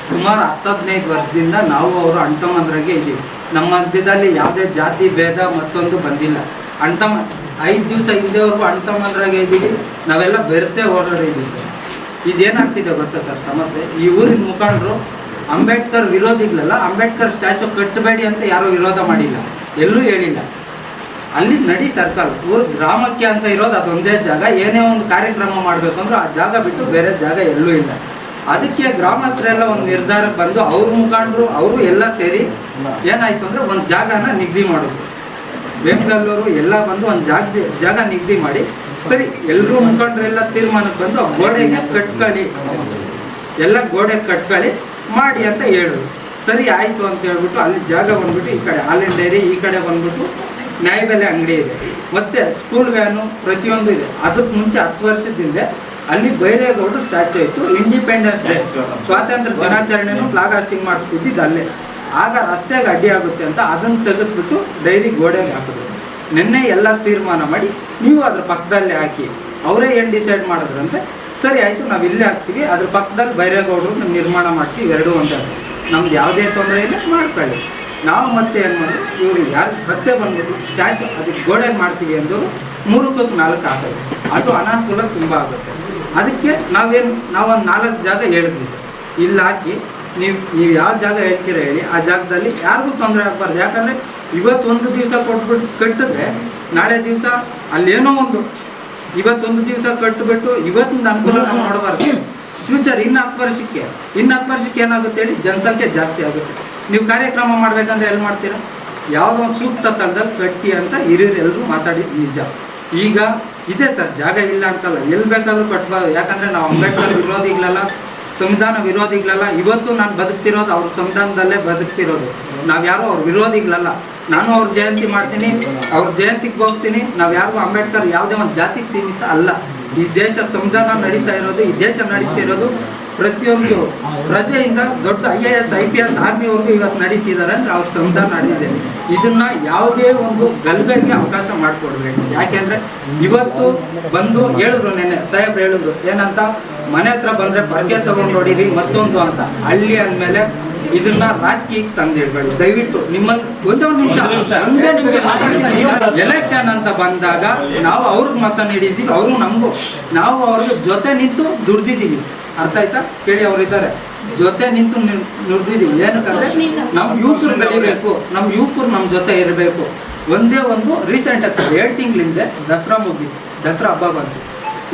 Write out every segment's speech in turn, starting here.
ಸುಮಾರು 10-15 ವರ್ಷದಿಂದ ನಾವು ಅವರು ಅಣ್ತಮ್ಮಂದ್ರಾಗೆ ಇದ್ದೀವಿ. ನಮ್ಮ ಮಧ್ಯದಲ್ಲಿ ಯಾವುದೇ ಜಾತಿ ಭೇದ ಮತ್ತೊಂದು ಬಂದಿಲ್ಲ. ಅಣ್ತಮ್ಮ 5 ದಿವಸ ಹಿಂದೆವರೆಗೂ ಅಣ್ತಮ್ಮಂದ್ರಾಗೆ ಇದ್ದೀವಿ. ನಾವೆಲ್ಲ ಬೆರೆತೇ ಓಡಾಡಿದ್ದೀವಿ ಸರ್. ಇದೇನಾಗ್ತಿದೆ ಗೊತ್ತಾ ಸರ್ ಸಮಸ್ಯೆ? ಈ ಊರಿನ ಮುಖಂಡರು ಅಂಬೇಡ್ಕರ್ ವಿರೋಧಿಗಳಲ್ಲ, ಅಂಬೇಡ್ಕರ್ ಸ್ಟ್ಯಾಚು ಕಟ್ಟಬೇಡಿ ಅಂತ ಯಾರೂ ವಿರೋಧ ಮಾಡಿಲ್ಲ, ಎಲ್ಲೂ ಹೇಳಿಲ್ಲ. ಅಲ್ಲಿ ನಡಿ ಸರ್ಕಲ್ ಊರು ಗ್ರಾಮಕ್ಕೆ ಅಂತ ಇರೋದು ಅದೊಂದೇ ಜಾಗ. ಏನೇ ಒಂದು ಕಾರ್ಯಕ್ರಮ ಮಾಡಬೇಕಂದ್ರೂ ಆ ಜಾಗ ಬಿಟ್ಟು ಬೇರೆ ಜಾಗ ಎಲ್ಲೂ ಇಲ್ಲ. ಅದಕ್ಕೆ ಗ್ರಾಮಸ್ಥರೆಲ್ಲ ಒಂದು ನಿರ್ಧಾರಕ್ಕೆ ಬಂದು ಅವ್ರ ಮುಖಂಡರು ಅವರು ಎಲ್ಲ ಸೇರಿ ಏನಾಯ್ತು ಅಂದರೆ ಒಂದು ಜಾಗನ ನಿಗದಿ ಮಾಡಿದ್ರು. ಬೆಂಗಳೂರು ಎಲ್ಲ ಬಂದು ಒಂದು ಜಾಗ ನಿಗದಿ ಮಾಡಿ, ಸರಿ ಎಲ್ಲರೂ ಮುಖಂಡರೆಲ್ಲ ತೀರ್ಮಾನಕ್ಕೆ ಬಂದು ಗೋಡೆಗೆ ಕಟ್ಕೊಳ್ಳಿ, ಎಲ್ಲ ಗೋಡೆಗೆ ಕಟ್ಕೊಳ್ಳಿ ಮಾಡಿ ಅಂತ ಹೇಳಿದ್ರು. ಸರಿ ಆಯಿತು ಅಂತ ಹೇಳ್ಬಿಟ್ಟು ಅಲ್ಲಿ ಜಾಗ ಬಂದ್ಬಿಟ್ಟು ಈ ಕಡೆ ಹಾಲಿನ ಡೈರಿ, ಈ ಕಡೆ ಬಂದ್ಬಿಟ್ಟು ನ್ಯಾಯಬೆಲೆ ಅಂಗಡಿ ಇದೆ, ಮತ್ತು ಸ್ಕೂಲ್ ವ್ಯಾನು ಪ್ರತಿಯೊಂದು ಇದೆ. ಅದಕ್ಕೆ ಮುಂಚೆ 10 ವರ್ಷದಿಂದ ಅಲ್ಲಿ ಬೈರೇಗೌಡರು ಸ್ಟ್ಯಾಚ್ಯೂ ಇತ್ತು. ಇಂಡಿಪೆಂಡೆನ್ಸ್ ಡೇ ಸ್ವಾತಂತ್ರ್ಯ ದಿನಾಚರಣೆನೂ ಫ್ಲಾಗ್ ಹಾಸ್ಟಿಂಗ್ ಮಾಡ್ತಿದ್ದಿದ್ದು ಅಲ್ಲೇ. ಆಗ ರಸ್ತೆಗೆ ಅಡ್ಡಿ ಆಗುತ್ತೆ ಅಂತ ಅದನ್ನು ತೆಗೆಸ್ಬಿಟ್ಟು ಡೈರಿ ಗೋಡೆಗೆ ಹಾಕಿದ್ರು. ನಿನ್ನೆ ಎಲ್ಲ ತೀರ್ಮಾನ ಮಾಡಿ ನೀವು ಅದ್ರ ಪಕ್ಕದಲ್ಲೇ ಹಾಕಿ, ಅವರೇ ಏನು ಡಿಸೈಡ್ ಮಾಡಿದ್ರಂದರೆ ಸರಿ ಆಯಿತು ನಾವು ಇಲ್ಲೇ ಹಾಕ್ತೀವಿ, ಅದ್ರ ಪಕ್ಕದಲ್ಲಿ ಬೈರೇಗೌಡರು ನಿರ್ಮಾಣ ಮಾಡ್ತೀವಿ, ಎರಡೂ ಒಂದೇ, ನಮ್ದು ಯಾವುದೇ ತೊಂದರೆ ಇಲ್ಲ ಮಾಡ್ಕೊಳ್ಳಿ. ನಾವು ಮತ್ತೆ ಏನು ಮಾಡಿದ್ರು, ಇವರು ಯಾರು ಮತ್ತೆ ಬಂದ್ಬಿಟ್ಟು ಸ್ಟ್ಯಾಚು ಅದಕ್ಕೆ ಗೋಡೆಗೆ ಮಾಡ್ತೀವಿ ಅಂದರು 3ಕ್ಕೆ 4 ಹಾಕೋದು. ಅದು ಅನಾನುಕೂಲ ತುಂಬ ಆಗುತ್ತೆ. ಅದಕ್ಕೆ ನಾವೊಂದು 4 ಜಾಗ ಹೇಳಿದ್ವಿ ಸರ್, ಇಲ್ಲಿ ಹಾಕಿ ನೀವು ಯಾವ ಜಾಗ ಹೇಳ್ತೀರ ಹೇಳಿ, ಆ ಜಾಗದಲ್ಲಿ ಯಾರಿಗೂ ತೊಂದರೆ ಆಗಬಾರ್ದು. ಯಾಕಂದರೆ ಇವತ್ತೊಂದು ದಿವಸ ಕೊಟ್ಬಿಟ್ಟು ಕಟ್ಟಿದ್ರೆ ನಾಳೆ ದಿವಸ ಅಲ್ಲೇನೋ ಒಂದು, ಇವತ್ತೊಂದು ದಿವಸ ಕಟ್ಟಿಬಿಟ್ಟು ಇವತ್ತಿನ ಅನುಕೂಲ ನಾವು ಮಾಡಬಾರ್ದು. ಫ್ಯೂಚರ್ ಇನ್ನು 10 ವರ್ಷಕ್ಕೆ ಏನಾಗುತ್ತೆ ಹೇಳಿ, ಜನಸಂಖ್ಯೆ ಜಾಸ್ತಿ ಆಗುತ್ತೆ. ನೀವು ಕಾರ್ಯಕ್ರಮ ಮಾಡಬೇಕಂದ್ರೆ ಎಲ್ಲಿ ಮಾಡ್ತೀರಾ? ಯಾವುದೋ ಒಂದು ಸೂಕ್ತ ಸ್ಥಳದಲ್ಲಿ ಕಟ್ಟಿ ಅಂತ ಹಿರಿಯರು ಎಲ್ಲರೂ ಮಾತಾಡಿದ್ದು ನಿಜ. ಈಗ ಇದೆ ಸರ್, ಜಾಗ ಇಲ್ಲ ಅಂತಲ್ಲ, ಎಲ್ಲಿ ಬೇಕಾದರೂ ಕಟ್ಬಾರ್ದು. ಯಾಕಂದರೆ ನಾವು ಅಂಬೇಡ್ಕರ್ ವಿರೋಧಿಗಳಲ್ಲ, ಸಂವಿಧಾನ ವಿರೋಧಿಗಳಲ್ಲ. ಇವತ್ತು ನಾನು ಬದುಕ್ತಿರೋದು ಅವ್ರ ಸಂವಿಧಾನದಲ್ಲೇ ಬದುಕ್ತಿರೋದು. ನಾವು ಯಾರೋ ಅವ್ರ ವಿರೋಧಿಗಳಲ್ಲ. ನಾನು ಅವ್ರ ಜಯಂತಿ ಮಾಡ್ತೀನಿ, ಅವ್ರ ಜಯಂತಿಗೆ ಹೋಗ್ತೀನಿ. ನಾವು ಯಾರಿಗೂ ಅಂಬೇಡ್ಕರ್ ಯಾವುದೇ ಒಂದು ಜಾತಿಗೆ ಸೀಮಿತ ಅಲ್ಲ. ಈ ದೇಶ ಸಂವಿಧಾನ ನಡೀತಾ ಇರೋದು, ಈ ದೇಶ ನಡೀತಾ ಇರೋದು ಪ್ರತಿಯೊಂದು ಪ್ರಜೆಯಿಂದ ದೊಡ್ಡ IAS IPS ಆರ್ಮಿವರೆಗೂ ಇವತ್ತು ನಡೀತಿದ್ದಾರೆ ಅಂದರೆ ಅವ್ರ ಸಂವಿಧಾನ ನಡೆದಿದೆ. ಇದನ್ನು ಯಾವುದೇ ಒಂದು ಗಲಭೆಗೆ ಅವಕಾಶ ಮಾಡಿಕೊಡ್ಬೇಕು. ಯಾಕೆಂದರೆ ಇವತ್ತು ಬಂದು ಹೇಳಿದ್ರು, ನೆನ್ನೆ ಸಾಹೇಬ್ರು ಹೇಳಿದ್ರು ಏನಂತ, ಮನೆ ಹತ್ರ ಬಂದರೆ ಪರ್ಕೆ ತೊಗೊಂಡು ನೋಡಿರಿ ಮತ್ತೊಂದು ಅಂತ. ಹಳ್ಳಿ ಅಂದಮೇಲೆ ಇದನ್ನ ರಾಜಕೀಯಕ್ಕೆ ತಂದಿಡ್ಬೇಡಿ ದಯವಿಟ್ಟು. ನಿಮ್ಮಲ್ಲಿ ಒಂದೇ ನಿಮಿಷ ಎಲೆಕ್ಷನ್ ಅಂತ ಬಂದಾಗ ನಾವು ಅವ್ರಿಗೆ ಮತ ನೀಡಿದ್ದೀವಿ, ಅವರು ನಮಗೂ, ನಾವು ಅವ್ರಿಗೆ ಜೊತೆ ನಿಂತು ದುಡ್ದಿದ್ದೀವಿ. ಅರ್ಥ ಆಯ್ತಾ? ಕೇಳಿ, ಅವರಿದ್ದಾರೆ, ಜೊತೆ ನಿಂತು ನುಡ್ದಿದ್ದೀವಿ. ಏನಕ್ಕಂದ್ರೆ ನಮ್ಮ ಯುವಕರು ಬೆಳಿಬೇಕು, ನಮ್ಮ ಯುವಕರು ನಮ್ಮ ಜೊತೆ ಇರಬೇಕು. ಒಂದೇ ಒಂದು ರೀಸೆಂಟ್ ಆಗ್ತದೆ, 2 ತಿಂಗಳಿಂದ ದಸರಾ ಮುಗಿದು, ದಸರಾ ಹಬ್ಬ ಬಂತು.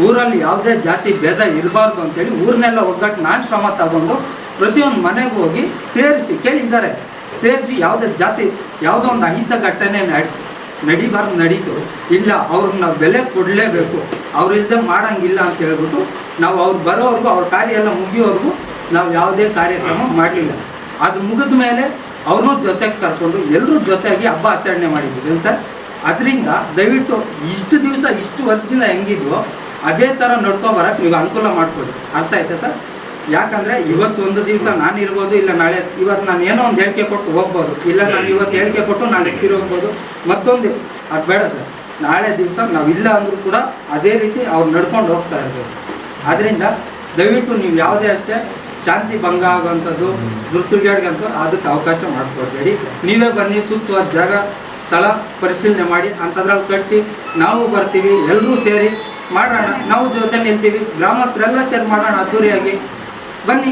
ಊರಲ್ಲಿ ಯಾವುದೇ ಜಾತಿ ಭೇದ ಇರಬಾರ್ದು ಅಂತೇಳಿ ಊರನ್ನೆಲ್ಲ ಒಗ್ಗಟ್ಟು ನಾನು ಶ್ರಮ ತಗೊಂಡು ಪ್ರತಿಯೊಂದು ಮನೆಗೆ ಹೋಗಿ ಸೇರಿಸಿ ಕೇಳಿದ್ದಾರೆ, ಸೇರಿಸಿ ಯಾವುದೇ ಜಾತಿ ಯಾವುದೋ ಒಂದು ಅಹಿತ ಘಟನೆ ನಡಿಬಾರ್ದು, ನಡೀತು ಇಲ್ಲ, ಅವ್ರಿಗೆ ನಾವು ಬೆಲೆ ಕೊಡಲೇಬೇಕು, ಅವ್ರು ಇಲ್ಲದೆ ಮಾಡೋಂಗಿಲ್ಲ ಅಂತ ಹೇಳ್ಬಿಟ್ಟು ನಾವು ಅವ್ರು ಬರೋವರೆಗೂ, ಅವ್ರ ಕಾರ್ಯ ಎಲ್ಲ ಮುಗಿಯೋವರೆಗೂ ನಾವು ಯಾವುದೇ ಕಾರ್ಯಕ್ರಮ ಮಾಡಲಿಲ್ಲ. ಅದು ಮುಗಿದ ಮೇಲೆ ಅವ್ರನ್ನೂ ಜೊತೆಗೆ ಕರ್ಕೊಂಡು ಎಲ್ಲರೂ ಜೊತೆಯಾಗಿ ಹಬ್ಬ ಆಚರಣೆ ಮಾಡಿದ್ದೀವಿ ಸರ್. ಅದರಿಂದ ದಯವಿಟ್ಟು ಇಷ್ಟು ದಿವಸ ಇಷ್ಟು ವರ್ಷದಿಂದ ಹೆಂಗಿದ್ವೋ ಅದೇ ಥರ ನಡ್ಕೊಬರಕ್ಕೆ ನೀವು ಅನುಕೂಲ ಮಾಡಿಕೊಡಿ. ಅರ್ಥ ಆಯ್ತಾ ಸರ್? ಯಾಕಂದರೆ ಇವತ್ತು ಒಂದು ದಿವಸ ನಾನು ಇರ್ಬೋದು, ಇಲ್ಲ ನಾಳೆ, ಇವತ್ತು ನಾನು ಏನೋ ಒಂದು ಹೇಳಿಕೆ ಕೊಟ್ಟು ಹೋಗ್ಬೋದು, ಇಲ್ಲ ನಾನು ಇವತ್ತು ಹೇಳಿಕೆ ಕೊಟ್ಟು ನಾಳೆ ಹೋಗ್ಬೋದು, ಮತ್ತೊಂದು ಅದು ಬೇಡ ಸರ್. ನಾಳೆ ದಿವಸ ನಾವಿಲ್ಲ ಅಂದರೂ ಕೂಡ ಅದೇ ರೀತಿ ಅವ್ರು ನಡ್ಕೊಂಡು ಹೋಗ್ತಾ ಇರ್ಬೋದು. ಆದ್ದರಿಂದ ದಯವಿಟ್ಟು ನೀವು ಯಾವುದೇ ಅಷ್ಟೇ ಶಾಂತಿ ಭಂಗ ಆಗುವಂಥದ್ದು, ದುರ್ತುಳಿಗಂತೂ ಅದಕ್ಕೆ ಅವಕಾಶ ಮಾಡಿಕೊಡ್ಬೇಡಿ. ನೀವೇ ಬನ್ನಿ, ಸೂಕ್ತವಾದ ಜಾಗ ಸ್ಥಳ ಪರಿಶೀಲನೆ ಮಾಡಿ ಅಂಥದ್ರಲ್ಲಿ ಕಟ್ಟಿ ನಾವು ಬರ್ತೀವಿ, ಎಲ್ಲರೂ ಸೇರಿ ಮಾಡೋಣ. ನಾವು ಜೊತೆ ನಿಲ್ತೀವಿ, ಗ್ರಾಮಸ್ಥರೆಲ್ಲ ಸೇರಿ ಮಾಡೋಣ ಅದ್ದೂರಿಯಾಗಿ. ಬನ್ನಿ.